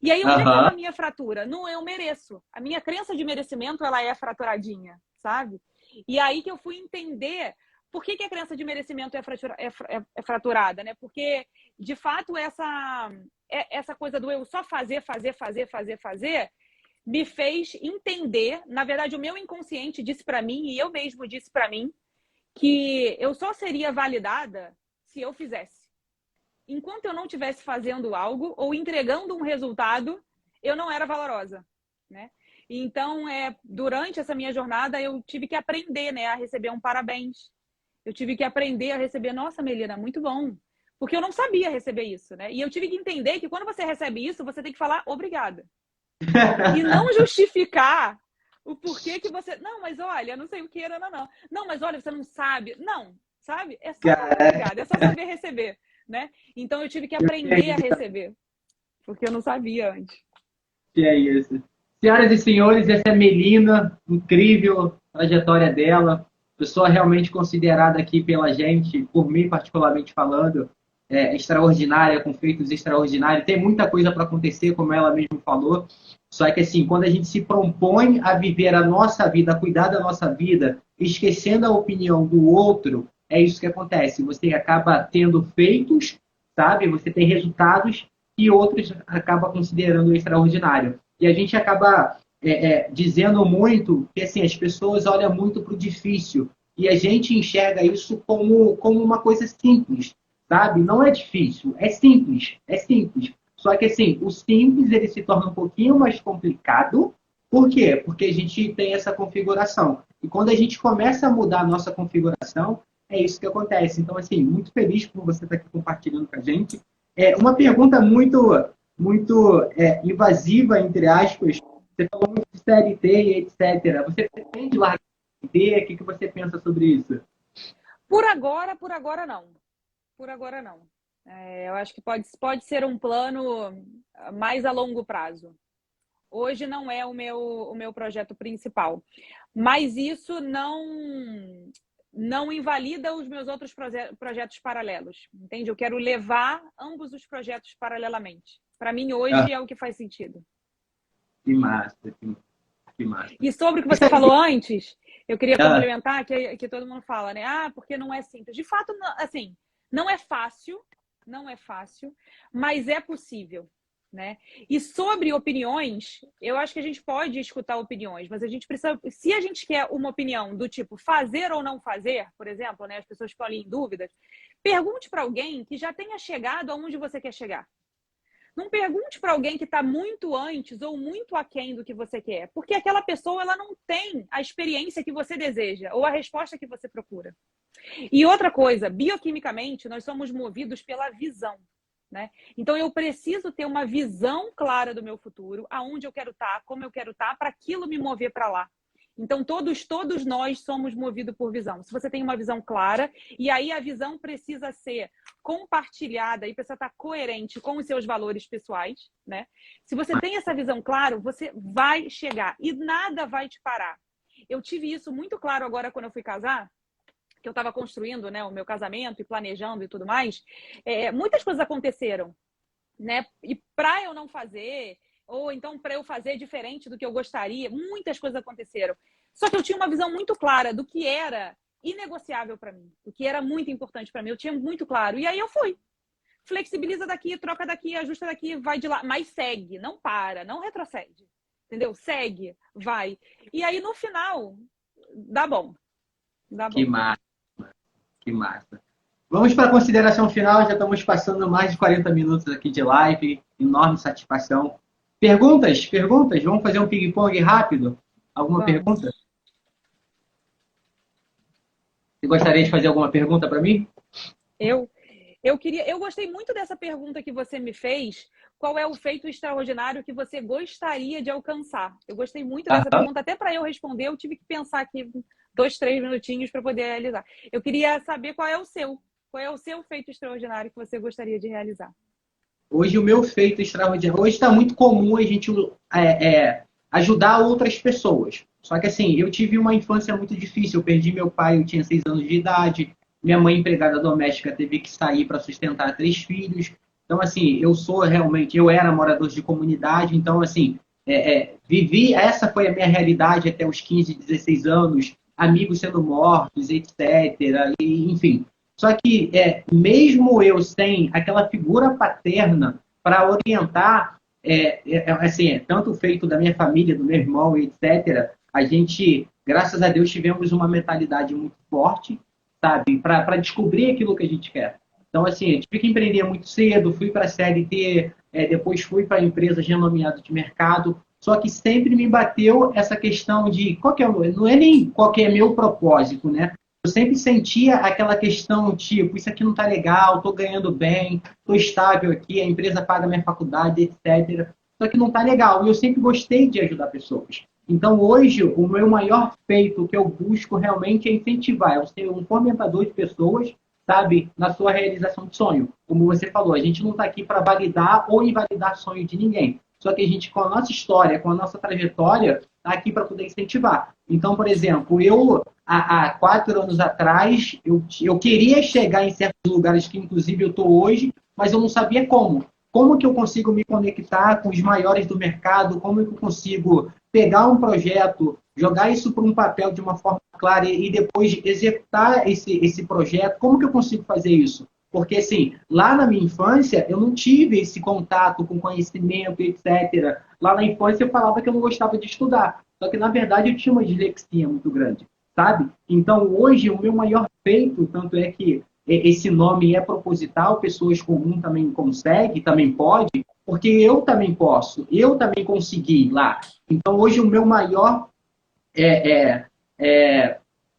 E aí, onde é que estava a minha fratura? No eu mereço. A minha crença de merecimento, ela é fraturadinha, sabe? E aí que eu fui entender Por que a crença de merecimento é fraturada, né? Porque, de fato, essa coisa do eu só fazer, me fez entender, na verdade, o meu inconsciente disse para mim, e eu mesmo disse para mim, que eu só seria validada se eu fizesse. Enquanto eu não estivesse fazendo algo ou entregando um resultado, eu não era valorosa, né? Então, durante essa minha jornada, eu tive que aprender, né, a receber um parabéns. Eu tive que aprender a receber, nossa, Melina, muito bom. Porque eu não sabia receber isso, né? E eu tive que entender que quando você recebe isso, você tem que falar obrigada. E não justificar o porquê que você... Não, mas olha, não sei o que, não. Não, mas olha, você não sabe. Não, sabe? É só falar obrigada, é só saber receber, né? Então eu tive que aprender a receber. Porque eu não sabia antes. Que é isso. Senhoras e senhores, essa é a Melina, incrível trajetória dela, pessoa realmente considerada aqui pela gente, por mim particularmente falando, extraordinária, com feitos extraordinários. Tem muita coisa para acontecer, como ela mesma falou. Só que assim, quando a gente se propõe a viver a nossa vida, a cuidar da nossa vida, esquecendo a opinião do outro, é isso que acontece. Você acaba tendo feitos, sabe? Você tem resultados que outros acabam considerando extraordinário. E a gente acaba dizendo muito que assim, as pessoas olham muito para o difícil e a gente enxerga isso como uma coisa simples, sabe? Não é difícil, é simples, é simples. Só que assim, o simples ele se torna um pouquinho mais complicado. Por quê? Porque a gente tem essa configuração. E quando a gente começa a mudar a nossa configuração, é isso que acontece. Então, assim, muito feliz por você estar aqui compartilhando com a gente. Uma pergunta muito invasiva, entre aspas. Você falou muito de CLT e etc. Você pretende largar a CLT? O que você pensa sobre isso? Por agora não. Por agora não. Eu acho que pode ser um plano mais a longo prazo. Hoje não é o meu projeto principal. Mas isso não invalida os meus outros projetos paralelos. Entende? Eu quero levar ambos os projetos paralelamente. Para mim, hoje é o que faz sentido. Que massa, que massa. E sobre o que você falou antes, eu queria complementar que todo mundo fala, né? Porque não é simples. De fato, assim, não é fácil, mas é possível, né? E sobre opiniões, eu acho que a gente pode escutar opiniões, mas a gente precisa, se a gente quer uma opinião do tipo fazer ou não fazer, por exemplo, né? As pessoas ficam ali em dúvidas, pergunte para alguém que já tenha chegado aonde você quer chegar. Não pergunte para alguém que está muito antes ou muito aquém do que você quer, porque aquela pessoa ela não tem a experiência que você deseja ou a resposta que você procura. E outra coisa, bioquimicamente, nós somos movidos pela visão, né? Então, eu preciso ter uma visão clara do meu futuro, aonde eu quero estar, como eu quero estar, para aquilo me mover para lá. Então, todos nós somos movidos por visão. Se você tem uma visão clara, e aí a visão precisa ser compartilhada e precisa estar coerente com os seus valores pessoais, né? Se você tem essa visão clara, você vai chegar e nada vai te parar. Eu tive isso muito claro agora quando eu fui casar, que eu estava construindo, né, o meu casamento e planejando e tudo mais. Muitas coisas aconteceram, né? E para eu não fazer... ou então para eu fazer diferente do que eu gostaria, muitas coisas aconteceram. Só que eu tinha uma visão muito clara do que era inegociável para mim, do que era muito importante para mim, eu tinha muito claro. E aí eu fui. Flexibiliza daqui, troca daqui, ajusta daqui, vai de lá, mas segue, não para, não retrocede. Entendeu? Segue, vai. E aí no final, dá bom. Dá bom. Que massa. Que massa. Vamos para a consideração final, já estamos passando mais de 40 minutos aqui de live, enorme satisfação. Perguntas? Vamos fazer um ping-pong rápido? Alguma pergunta? Você gostaria de fazer alguma pergunta para mim? Eu gostei muito dessa pergunta que você me fez. Qual é o feito extraordinário que você gostaria de alcançar? Eu gostei muito dessa pergunta. Até para eu responder, eu tive que pensar aqui 2, 3 minutinhos para poder realizar. Eu queria saber qual é o seu. Qual é o seu feito extraordinário que você gostaria de realizar? Hoje o meu feito extraordinário... Hoje está muito comum a gente ajudar outras pessoas. Só que assim, eu tive uma infância muito difícil. Eu perdi meu pai, eu tinha 6 anos de idade. Minha mãe, empregada doméstica, teve que sair para sustentar 3 filhos. Então, assim, eu era morador de comunidade. Então, assim, vivi... Essa foi a minha realidade até os 15, 16 anos. amigos sendo mortos, etc. E, enfim. Só que, mesmo eu sem aquela figura paterna para orientar, assim, tanto o feito da minha família, do meu irmão, etc., a gente, graças a Deus, tivemos uma mentalidade muito forte, sabe, para descobrir aquilo que a gente quer. Então, assim, eu tive que empreender muito cedo, fui para a CLT, depois fui para empresas renomeadas de mercado, só que sempre me bateu essa questão de não é nem qual que é meu propósito, né? Eu sempre sentia aquela questão, tipo, isso aqui não tá legal, tô ganhando bem, tô estável aqui, a empresa paga minha faculdade, etc. Só que não tá legal. E eu sempre gostei de ajudar pessoas. Então, hoje, o meu maior feito que eu busco realmente é incentivar, é ser um fomentador de pessoas, sabe, na sua realização de sonho. Como você falou, a gente não está aqui para validar ou invalidar sonho de ninguém. Só que a gente, com a nossa história, com a nossa trajetória, está aqui para poder incentivar. Então, por exemplo, eu, há 4 anos atrás, eu queria chegar em certos lugares que, inclusive, eu estou hoje, mas eu não sabia como. Como que eu consigo me conectar com os maiores do mercado? Como que eu consigo pegar um projeto, jogar isso para um papel de uma forma clara e depois executar esse projeto? Como que eu consigo fazer isso? Porque, assim, lá na minha infância, eu não tive esse contato com conhecimento, etc. Lá na infância, eu falava que eu não gostava de estudar. Só que, na verdade, eu tinha uma dislexia muito grande, sabe? Então, hoje, o meu maior feito, tanto é que esse nome é proposital, pessoas comuns também conseguem, também pode, porque eu também posso, eu também consegui lá. Então, hoje, o meu maior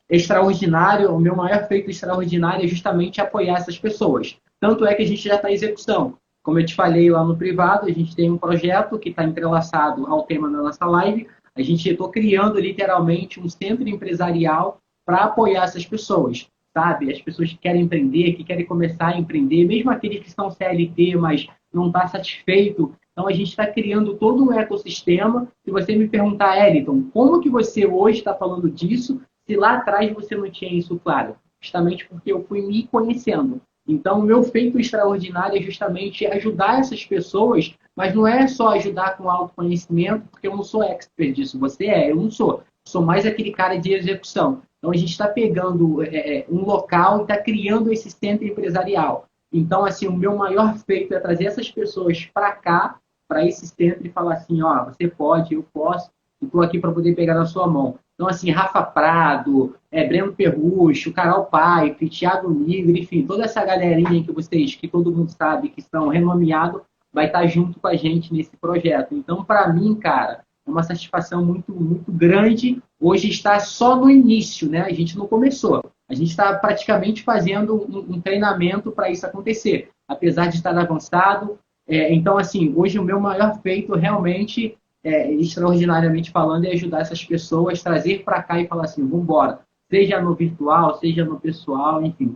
extraordinário, o meu maior feito extraordinário é justamente apoiar essas pessoas. Tanto é que a gente já está em execução. Como eu te falei lá no privado, a gente tem um projeto que está entrelaçado ao tema da nossa live. A gente está criando literalmente um centro empresarial para apoiar essas pessoas, sabe? As pessoas que querem empreender, que querem começar a empreender, mesmo aqueles que são CLT, mas não está satisfeito. Então, a gente está criando todo um ecossistema. Se você me perguntar, Eliton, como que você hoje está falando disso, se lá atrás você não tinha isso claro? Justamente porque eu fui me conhecendo. Então, o meu feito extraordinário é justamente ajudar essas pessoas, mas não é só ajudar com autoconhecimento, porque eu não sou expert disso. Você eu não sou. Sou mais aquele cara de execução. Então, a gente está pegando um local e está criando esse centro empresarial. Então, assim, o meu maior feito é trazer essas pessoas para cá, para esse centro e falar assim, ó, você pode, eu posso, e estou aqui para poder pegar na sua mão. Então, assim, Rafa Prado, Breno Perrucho, Carol Paipe, Thiago Nigro, enfim, toda essa galerinha que vocês, que todo mundo sabe que são renomeados, vai estar junto com a gente nesse projeto. Então, para mim, cara, é uma satisfação muito, muito grande. Hoje está só no início, né? A gente não começou. A gente está praticamente fazendo um treinamento para isso acontecer, apesar de estar avançado. Então, assim, hoje o meu maior feito realmente, extraordinariamente falando, é ajudar essas pessoas, trazer para cá e falar assim, vamos embora. Seja no virtual, seja no pessoal, enfim.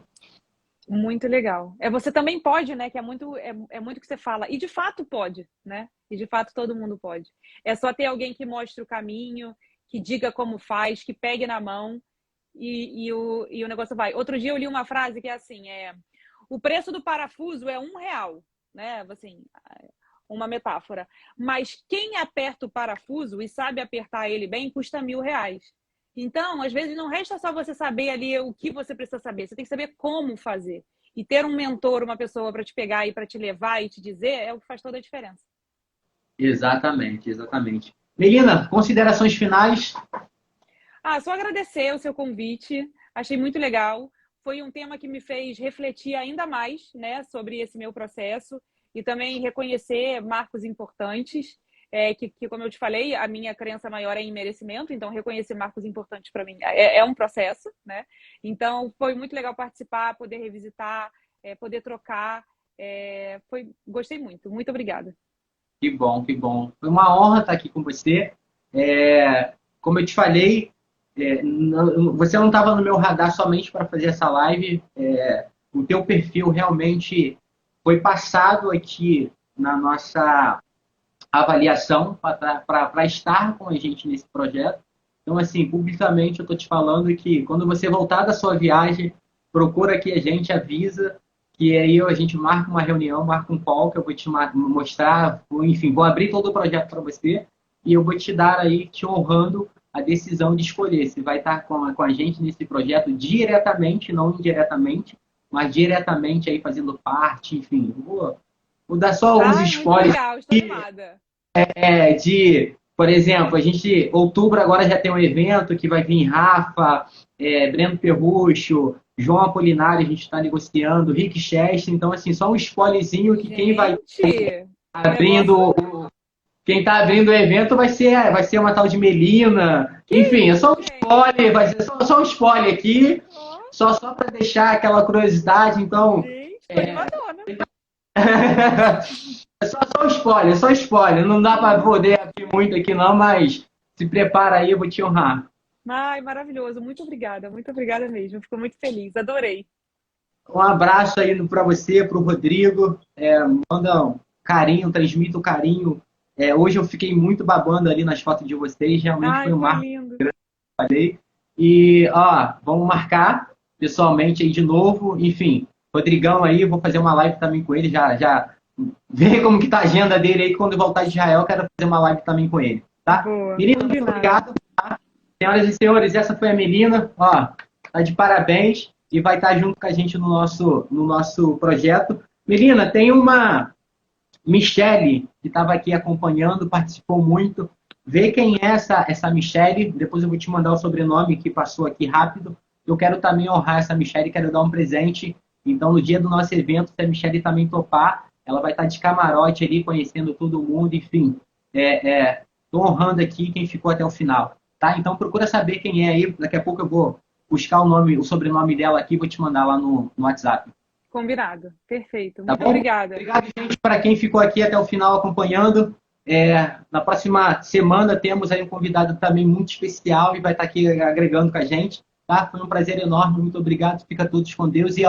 Muito legal. Você também pode, né? Que é muito que você fala. E de fato pode, né? E de fato todo mundo pode. É só ter alguém que mostre o caminho, que diga como faz, que pegue na mão e o negócio vai. Outro dia eu li uma frase que é assim, o preço do parafuso é R$1, né? Assim, uma metáfora. Mas quem aperta o parafuso e sabe apertar ele bem, custa R$1.000. Então, às vezes, não resta só você saber ali o que você precisa saber. Você tem que saber como fazer. E ter um mentor, uma pessoa para te pegar e para te levar e te dizer é o que faz toda a diferença. Exatamente, exatamente. Melina, considerações finais? Só agradecer o seu convite. Achei muito legal. Foi um tema que me fez refletir ainda mais, né, sobre esse meu processo e também reconhecer marcos importantes. Que, como eu te falei, a minha crença maior é em merecimento, então reconhecer marcos importantes para mim é um processo, né? Então, foi muito legal participar, poder revisitar, poder trocar. Gostei muito. Muito obrigada. Que bom, que bom. Foi uma honra estar aqui com você. Como eu te falei, você não estava no meu radar somente para fazer essa live. O teu perfil realmente foi passado aqui na nossa avaliação para estar com a gente nesse projeto. Então, assim, publicamente eu estou te falando que quando você voltar da sua viagem, procura aqui a gente, avisa, que aí a gente marca uma reunião, marca um call, que eu vou te mostrar, enfim, vou abrir todo o projeto para você e eu vou te dar aí, te honrando a decisão de escolher se vai estar com a gente nesse projeto diretamente, não indiretamente, mas diretamente aí fazendo parte, enfim. Vou dar só alguns Muito spoilers legal, estou animada. por exemplo, outubro agora já tem um evento que vai vir Rafa, Breno Perrucho, João Apolinário, a gente está negociando, Rick Chester, então assim, só um spoilerzinho que quem vai abrindo quem está abrindo o evento vai ser uma tal de Melina. Enfim, é só um spoiler, vai ser só um spoiler aqui, só para deixar aquela curiosidade, então. Gente, tô animadona. Só spoiler. Não dá para poder abrir muito aqui não, mas se prepara aí, eu vou te honrar. Ai, maravilhoso. Muito obrigada mesmo. Fico muito feliz, adorei. Um abraço aí para você, para o Rodrigo. Manda um carinho, transmita o carinho. Hoje eu fiquei muito babando ali nas fotos de vocês, realmente foi um marco. Lindo. Falei. E, vamos marcar pessoalmente aí de novo. Enfim, Rodrigão aí, vou fazer uma live também com ele, já ver como que tá a agenda dele aí, quando eu voltar de Israel, quero fazer uma live também com ele, tá? Melina, muito obrigado, tá? Senhoras e senhores, essa foi a Melina, tá de parabéns e vai estar junto com a gente no nosso projeto. Melina, tem uma Michele que estava aqui acompanhando, participou muito. Vê quem é essa Michele, depois eu vou te mandar o sobrenome que passou aqui rápido. Eu quero também honrar essa Michele, quero dar um presente. Então, no dia do nosso evento, se a Michele também topar, ela vai estar de camarote ali, conhecendo todo mundo, enfim. Estou honrando aqui quem ficou até o final, tá? Então, procura saber quem é aí. Daqui a pouco eu vou buscar o sobrenome dela aqui e vou te mandar lá no WhatsApp. Combinado. Perfeito. Tá Muito bom? obrigada. Obrigado, gente, para quem ficou aqui até o final acompanhando. Na próxima semana temos aí um convidado também muito especial e vai estar aqui agregando com a gente, tá? Foi um prazer enorme, muito obrigado. Fica todos com Deus e,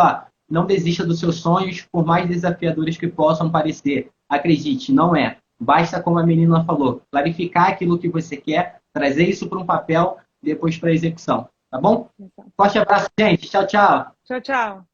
não desista dos seus sonhos, por mais desafiadores que possam parecer. Acredite, não é. Basta, como a menina falou, clarificar aquilo que você quer, trazer isso para um papel, depois para a execução. Tá bom? Forte abraço, gente. Tchau, tchau. Tchau, tchau.